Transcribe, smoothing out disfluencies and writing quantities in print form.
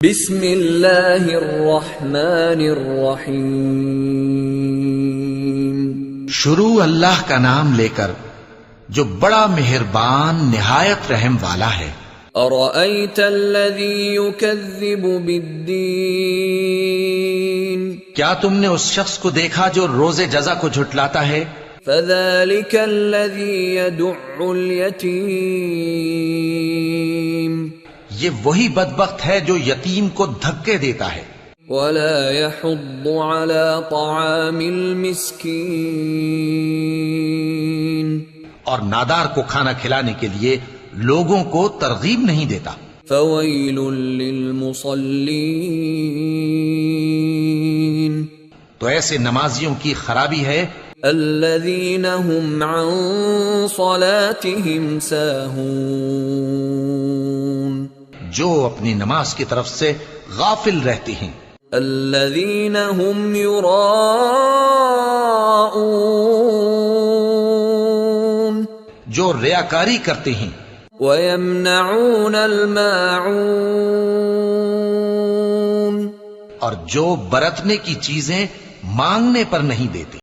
بسم اللہ الرحمن الرحیم، شروع اللہ کا نام لے کر جو بڑا مہربان نہایت رحم والا ہے۔ ارأیت الذی یکذب بالدین، کیا تم نے اس شخص کو دیکھا جو روز جزا کو جھٹلاتا ہے؟ فذلک الذی یدع الیتیم، یہ وہی بدبخت ہے جو یتیم کو دھکے دیتا ہے، ولا يحض على طعام المسکین، اور نادار کو کھانا کھلانے کے لیے لوگوں کو ترغیب نہیں دیتا۔ فویل للمصلین، تو ایسے نمازیوں کی خرابی ہے الذین هم عن صلاتهم ساہون، جو اپنی نماز کی طرف سے غافل رہتے ہیں، الذین هم یراءون، جو ریاکاری کرتے ہیں، ویمنعون الماعون، اور جو برتنے کی چیزیں مانگنے پر نہیں دیتے۔